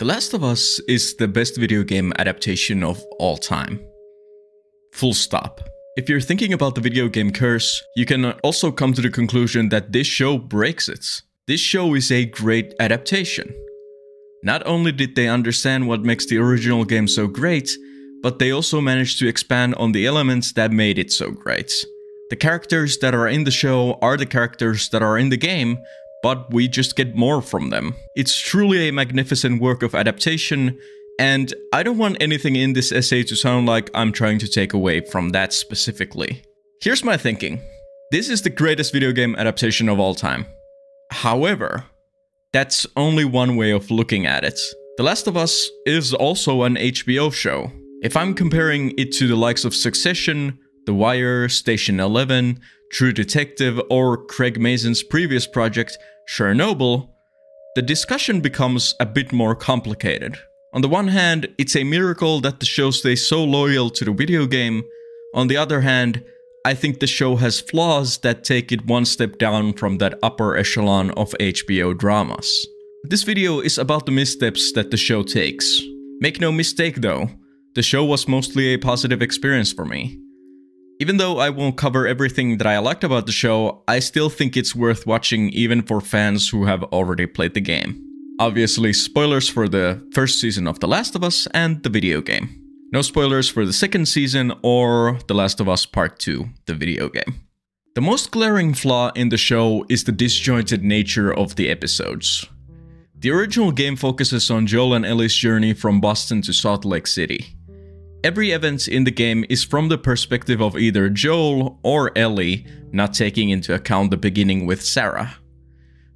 The Last of Us is the best video game adaptation of all time. Full stop. If you're thinking about the video game curse, you can also come to the conclusion that this show breaks it. This show is a great adaptation. Not only did they understand what makes the original game so great, but they also managed to expand on the elements that made it so great. The characters that are in the show are the characters that are in the game, but we just get more from them. It's truly a magnificent work of adaptation, and I don't want anything in this essay to sound like I'm trying to take away from that specifically. Here's my thinking. This is the greatest video game adaptation of all time. However, that's only one way of looking at it. The Last of Us is also an HBO show. If I'm comparing it to the likes of Succession, The Wire, Station 11, True Detective, or Craig Mason's previous project, Chernobyl, the discussion becomes a bit more complicated. On the one hand, it's a miracle that the show stays so loyal to the video game. On the other hand, I think the show has flaws that take it one step down from that upper echelon of HBO dramas. This video is about the missteps that the show takes. Make no mistake though, the show was mostly a positive experience for me. Even though I won't cover everything that I liked about the show, I still think it's worth watching even for fans who have already played the game. Obviously, spoilers for the first season of The Last of Us and the video game. No spoilers for the second season or The Last of Us Part 2, the video game. The most glaring flaw in the show is the disjointed nature of the episodes. The original game focuses on Joel and Ellie's journey from Boston to Salt Lake City. Every event in the game is from the perspective of either Joel or Ellie, not taking into account the beginning with Sarah.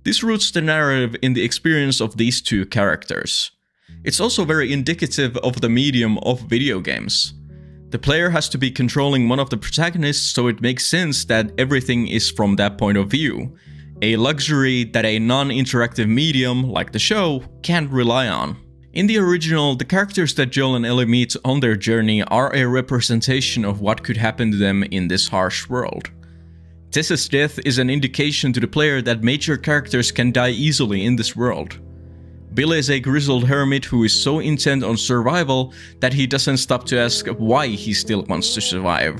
This roots the narrative in the experience of these two characters. It's also very indicative of the medium of video games. The player has to be controlling one of the protagonists, so it makes sense that everything is from that point of view, a luxury that a non-interactive medium, like the show, can't rely on. In the original, the characters that Joel and Ellie meet on their journey are a representation of what could happen to them in this harsh world. Tess's death is an indication to the player that major characters can die easily in this world. Bill is a grizzled hermit who is so intent on survival that he doesn't stop to ask why he still wants to survive.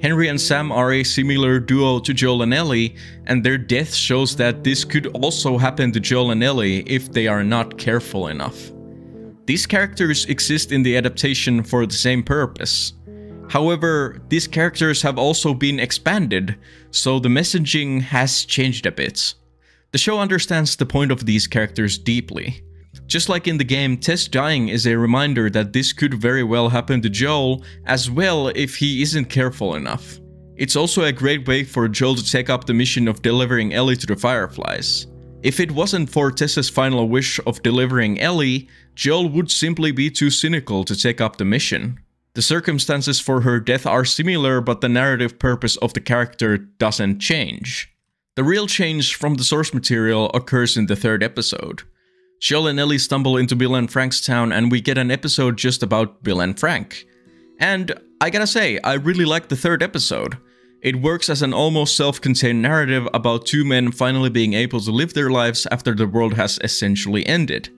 Henry and Sam are a similar duo to Joel and Ellie, and their death shows that this could also happen to Joel and Ellie if they are not careful enough. These characters exist in the adaptation for the same purpose. However, these characters have also been expanded, so the messaging has changed a bit. The show understands the point of these characters deeply. Just like in the game, Tess dying is a reminder that this could very well happen to Joel as well if he isn't careful enough. It's also a great way for Joel to take up the mission of delivering Ellie to the Fireflies. If it wasn't for Tess's final wish of delivering Ellie, Joel would simply be too cynical to take up the mission. The circumstances for her death are similar, but the narrative purpose of the character doesn't change. The real change from the source material occurs in the third episode. Joel and Ellie stumble into Bill and Frank's town and we get an episode just about Bill and Frank. And I gotta say, I really like the third episode. It works as an almost self-contained narrative about two men finally being able to live their lives after the world has essentially ended.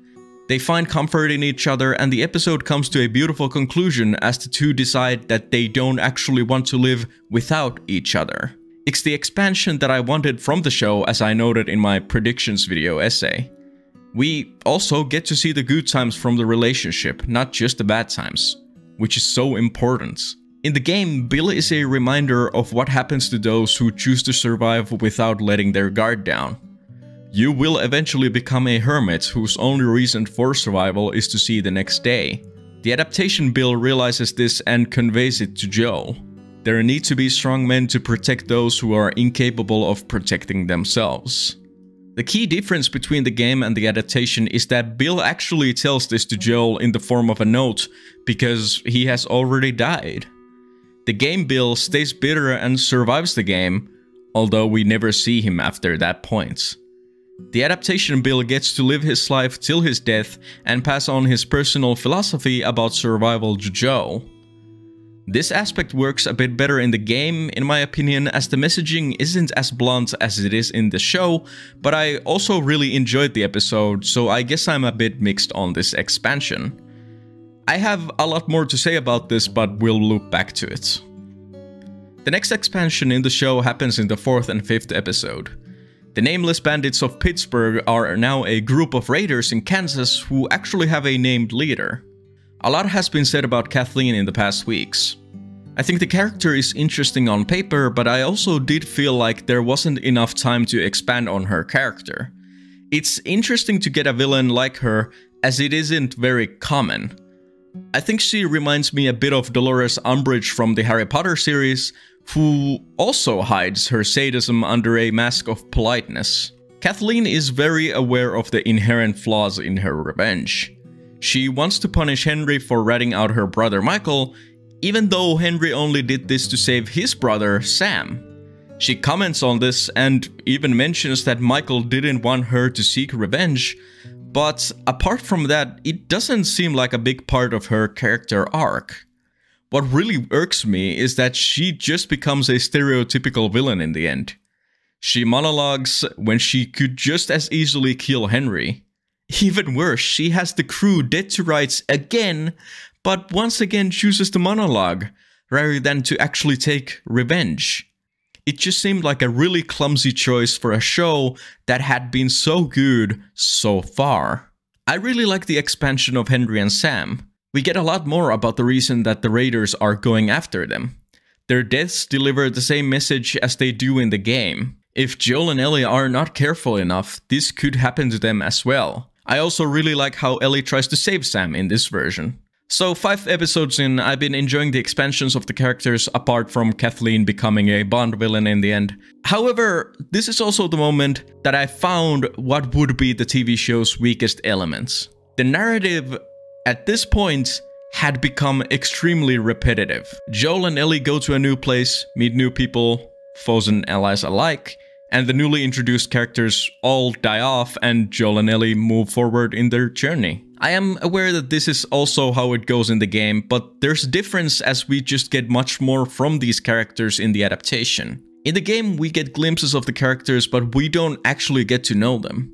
They find comfort in each other and the episode comes to a beautiful conclusion as the two decide that they don't actually want to live without each other. It's the expansion that I wanted from the show, as I noted in my predictions video essay. We also get to see the good times from the relationship, not just the bad times, which is so important. In the game, Bill is a reminder of what happens to those who choose to survive without letting their guard down. You will eventually become a hermit whose only reason for survival is to see the next day. The adaptation Bill realizes this and conveys it to Joel. There need to be strong men to protect those who are incapable of protecting themselves. The key difference between the game and the adaptation is that Bill actually tells this to Joel in the form of a note, because he has already died. The game Bill stays bitter and survives the game, although we never see him after that point. The adaptation Bill gets to live his life till his death and pass on his personal philosophy about survival to Joel. This aspect works a bit better in the game, in my opinion, as the messaging isn't as blunt as it is in the show, but I also really enjoyed the episode, so I guess I'm a bit mixed on this expansion. I have a lot more to say about this, but we'll loop back to it. The next expansion in the show happens in the 4th and 5th episode. The Nameless Bandits of Pittsburgh are now a group of raiders in Kansas who actually have a named leader. A lot has been said about Kathleen in the past weeks. I think the character is interesting on paper, but I also did feel like there wasn't enough time to expand on her character. It's interesting to get a villain like her, as it isn't very common. I think she reminds me a bit of Dolores Umbridge from the Harry Potter series, who also hides her sadism under a mask of politeness. Kathleen is very aware of the inherent flaws in her revenge. She wants to punish Henry for ratting out her brother Michael, even though Henry only did this to save his brother Sam. She comments on this and even mentions that Michael didn't want her to seek revenge, but apart from that, it doesn't seem like a big part of her character arc. What really irks me is that she just becomes a stereotypical villain in the end. She monologues when she could just as easily kill Henry. Even worse, she has the crew dead to rights again, but once again chooses to monologue, rather than to actually take revenge. It just seemed like a really clumsy choice for a show that had been so good so far. I really like the expansion of Henry and Sam. We get a lot more about the reason that the raiders are going after them. Their deaths deliver the same message as they do in the game. If Joel and Ellie are not careful enough, this could happen to them as well. I also really like how Ellie tries to save Sam in this version. So 5 episodes in, I've been enjoying the expansions of the characters apart from Kathleen becoming a Bond villain in the end. However, this is also the moment that I found what would be the TV show's weakest elements. The narrative at this point had become extremely repetitive. Joel and Ellie go to a new place, meet new people, foes and allies alike, and the newly introduced characters all die off and Joel and Ellie move forward in their journey. I am aware that this is also how it goes in the game, but there's a difference as we just get much more from these characters in the adaptation. In the game, we get glimpses of the characters, but we don't actually get to know them.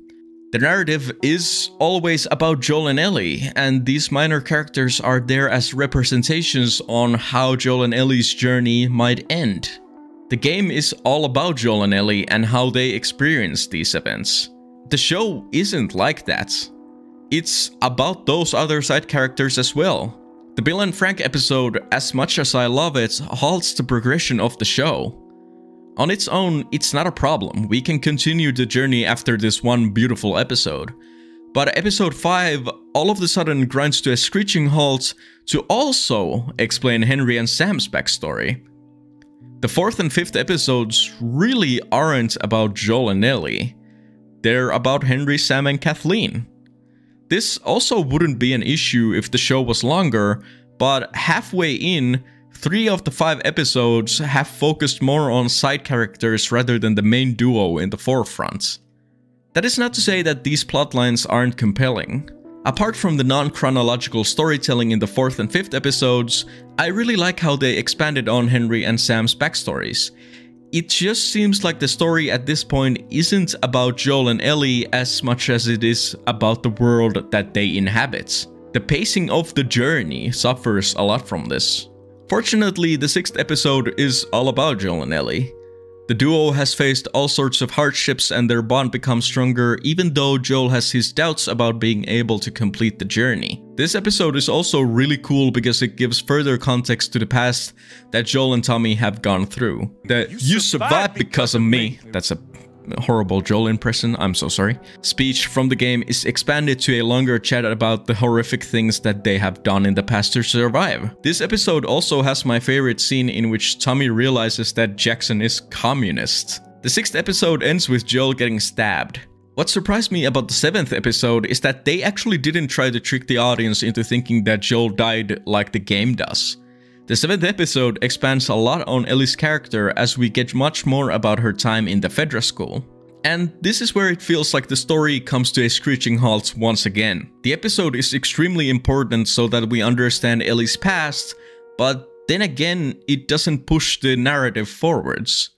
The narrative is always about Joel and Ellie, and these minor characters are there as representations on how Joel and Ellie's journey might end. The game is all about Joel and Ellie and how they experience these events. The show isn't like that. It's about those other side characters as well. The Bill and Frank episode, as much as I love it, halts the progression of the show. On its own, it's not a problem. We can continue the journey after this one beautiful episode. But episode 5 all of a sudden grinds to a screeching halt to also explain Henry and Sam's backstory. The 4th and 5th episodes really aren't about Joel and Ellie. They're about Henry, Sam, and Kathleen. This also wouldn't be an issue if the show was longer, but halfway in, 3 of the 5 episodes have focused more on side characters rather than the main duo in the forefront. That is not to say that these plotlines aren't compelling. Apart from the non-chronological storytelling in the 4th and 5th episodes, I really like how they expanded on Henry and Sam's backstories. It just seems like the story at this point isn't about Joel and Ellie as much as it is about the world that they inhabit. The pacing of the journey suffers a lot from this. Fortunately, the 6th episode is all about Joel and Ellie. The duo has faced all sorts of hardships and their bond becomes stronger even though Joel has his doubts about being able to complete the journey. This episode is also really cool because it gives further context to the past that Joel and Tommy have gone through. That you survived because of me. That's a horrible Joel impression, I'm so sorry. Speech from the game is expanded to a longer chat about the horrific things that they have done in the past to survive. This episode also has my favorite scene in which Tommy realizes that Jackson is communist. The 6th episode ends with Joel getting stabbed. What surprised me about the 7th episode is that they actually didn't try to trick the audience into thinking that Joel died like the game does. The 7th episode expands a lot on Ellie's character as we get much more about her time in the Fedra school. And this is where it feels like the story comes to a screeching halt once again. The episode is extremely important so that we understand Ellie's past, but then again, it doesn't push the narrative forwards.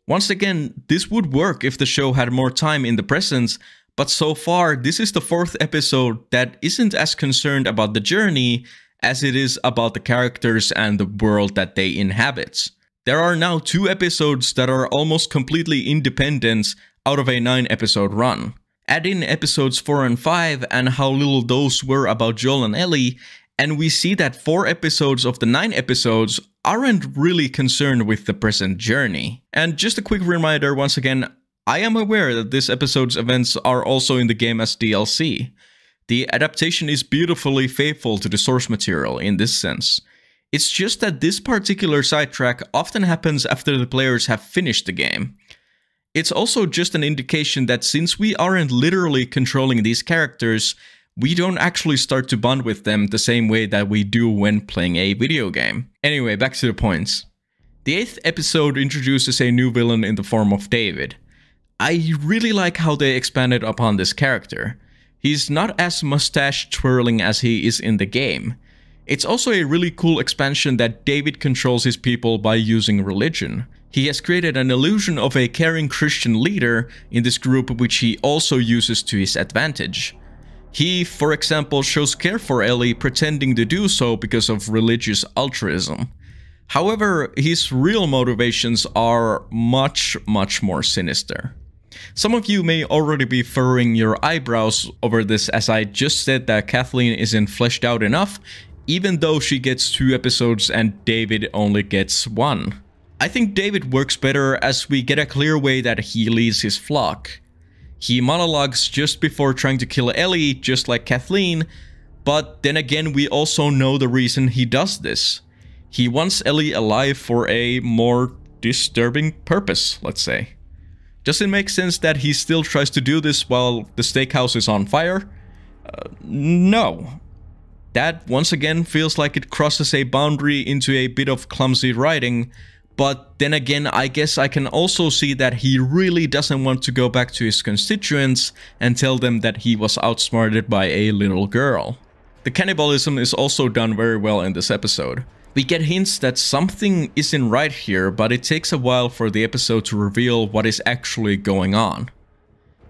Once again, this would work if the show had more time in the present, but so far, this is the 4th episode that isn't as concerned about the journey as it is about the characters and the world that they inhabit. There are now 2 episodes that are almost completely independent out of a 9-episode run. Add in episodes 4 and 5 and how little those were about Joel and Ellie, and we see that 4 episodes of the 9 episodes aren't really concerned with the present journey. And just a quick reminder once again, I am aware that this episode's events are also in the game as DLC. The adaptation is beautifully faithful to the source material in this sense. It's just that this particular sidetrack often happens after the players have finished the game. It's also just an indication that since we aren't literally controlling these characters, we don't actually start to bond with them the same way that we do when playing a video game. Anyway, back to the points. The 8th episode introduces a new villain in the form of David. I really like how they expanded upon this character. He's not as mustache twirling as he is in the game. It's also a really cool expansion that David controls his people by using religion. He has created an illusion of a caring Christian leader in this group, which he also uses to his advantage. He, for example, shows care for Ellie, pretending to do so because of religious altruism. However, his real motivations are much more sinister. Some of you may already be furrowing your eyebrows over this, as I just said that Kathleen isn't fleshed out enough, even though she gets 2 episodes and David only gets 1. I think David works better as we get a clear way that he leads his flock. He monologues just before trying to kill Ellie, just like Kathleen, but then again we also know the reason he does this. He wants Ellie alive for a more disturbing purpose, let's say. Does it make sense that he still tries to do this while the steakhouse is on fire? No. That once again feels like it crosses a boundary into a bit of clumsy writing, but then again I guess I can also see that he really doesn't want to go back to his constituents and tell them that he was outsmarted by a little girl. The cannibalism is also done very well in this episode. We get hints that something isn't right here, but it takes a while for the episode to reveal what is actually going on.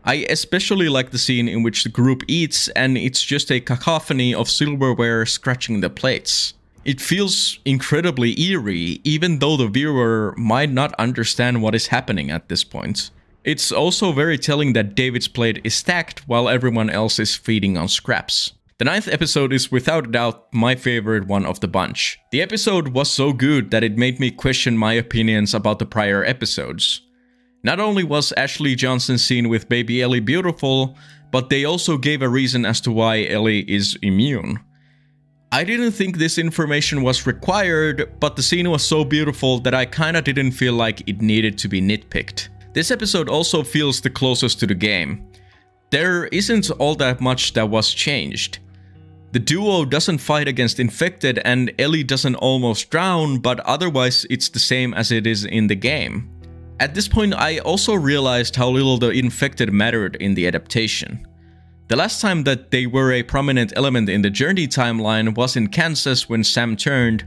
I especially like the scene in which the group eats and it's just a cacophony of silverware scratching the plates. It feels incredibly eerie, even though the viewer might not understand what is happening at this point. It's also very telling that David's plate is stacked while everyone else is feeding on scraps. The 9th episode is without a doubt my favorite one of the bunch. The episode was so good that it made me question my opinions about the prior episodes. Not only was Ashley Johnson's scene with baby Ellie beautiful, but they also gave a reason as to why Ellie is immune. I didn't think this information was required, but the scene was so beautiful that I kinda didn't feel like it needed to be nitpicked. This episode also feels the closest to the game. There isn't all that much that was changed. The duo doesn't fight against infected and Ellie doesn't almost drown, but otherwise it's the same as it is in the game. At this point I also realized how little the infected mattered in the adaptation. The last time that they were a prominent element in the Journey timeline was in Kansas when Sam turned,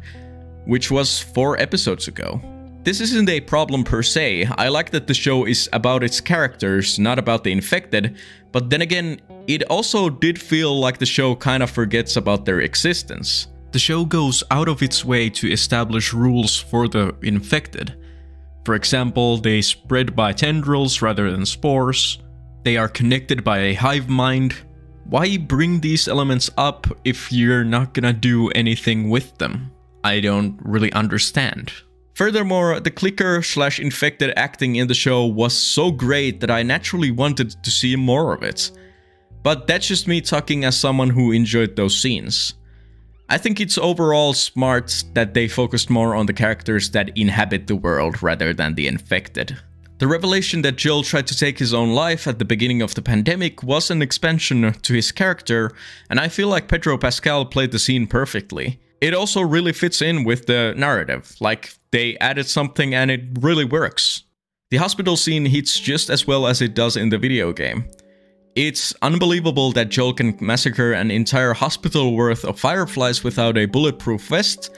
which was 4 episodes ago. This isn't a problem per se. I like that the show is about its characters, not about the infected, but then again, it also did feel like the show kind of forgets about their existence. The show goes out of its way to establish rules for the infected. For example, they spread by tendrils rather than spores. They are connected by a hive mind. Why bring these elements up if you're not gonna do anything with them? I don't really understand. Furthermore, the clicker/infected acting in the show was so great that I naturally wanted to see more of it. But that's just me talking as someone who enjoyed those scenes. I think it's overall smart that they focused more on the characters that inhabit the world rather than the infected. The revelation that Joel tried to take his own life at the beginning of the pandemic was an expansion to his character, and I feel like Pedro Pascal played the scene perfectly. It also really fits in with the narrative, like they added something and it really works. The hospital scene hits just as well as it does in the video game. It's unbelievable that Joel can massacre an entire hospital worth of fireflies without a bulletproof vest,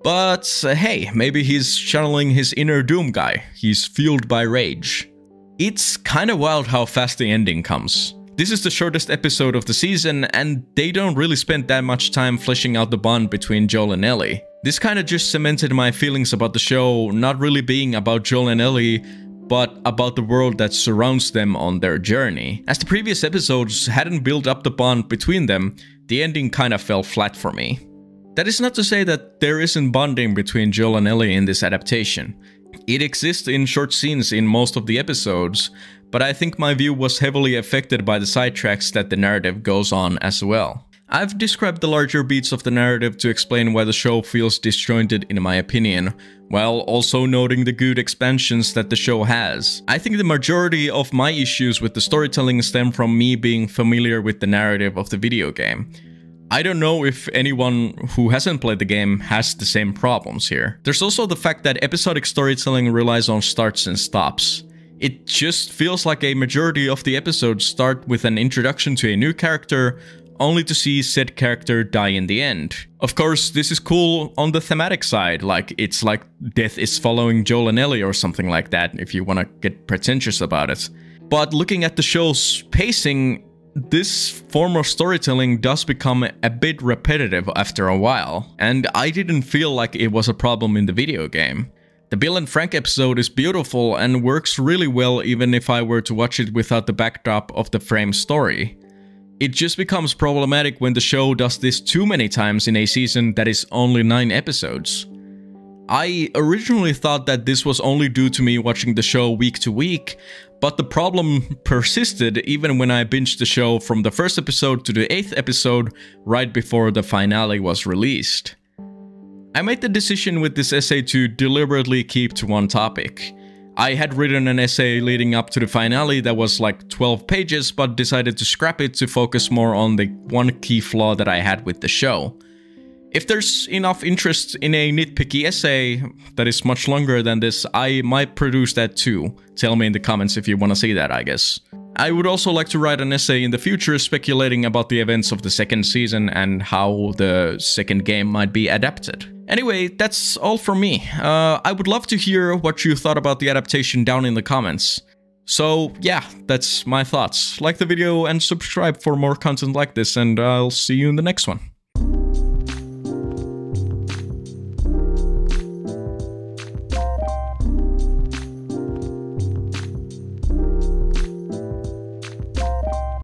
But hey, maybe he's channeling his inner Doom guy. He's fueled by rage. It's kinda wild how fast the ending comes. This is the shortest episode of the season, and they don't really spend that much time fleshing out the bond between Joel and Ellie. This kinda just cemented my feelings about the show not really being about Joel and Ellie, but about the world that surrounds them on their journey. As the previous episodes hadn't built up the bond between them, the ending kinda fell flat for me. That is not to say that there isn't bonding between Joel and Ellie in this adaptation. It exists in short scenes in most of the episodes, but I think my view was heavily affected by the sidetracks that the narrative goes on as well. I've described the larger beats of the narrative to explain why the show feels disjointed in my opinion, while also noting the good expansions that the show has. I think the majority of my issues with the storytelling stem from me being familiar with the narrative of the video game. I don't know if anyone who hasn't played the game has the same problems here. There's also the fact that episodic storytelling relies on starts and stops. It just feels like a majority of the episodes start with an introduction to a new character, only to see said character die in the end. Of course, this is cool on the thematic side, like it's like death is following Joel and Ellie or something like that, if you wanna get pretentious about it. But looking at the show's pacing, this form of storytelling does become a bit repetitive after a while, and I didn't feel like it was a problem in the video game. The Bill and Frank episode is beautiful and works really well even if I were to watch it without the backdrop of the Frame story. It just becomes problematic when the show does this too many times in a season that is only 9 episodes. I originally thought that this was only due to me watching the show week to week, but the problem persisted even when I binged the show from the first episode to the 8th episode right before the finale was released. I made the decision with this essay to deliberately keep to one topic. I had written an essay leading up to the finale that was like 12 pages, but decided to scrap it to focus more on the one key flaw that I had with the show. If there's enough interest in a nitpicky essay that is much longer than this, I might produce that too. Tell me in the comments if you want to see that, I guess. I would also like to write an essay in the future speculating about the events of the second season and how the second game might be adapted. Anyway, that's all from me. I would love to hear what you thought about the adaptation down in the comments. So yeah, that's my thoughts. Like the video and subscribe for more content like this, and I'll see you in the next one.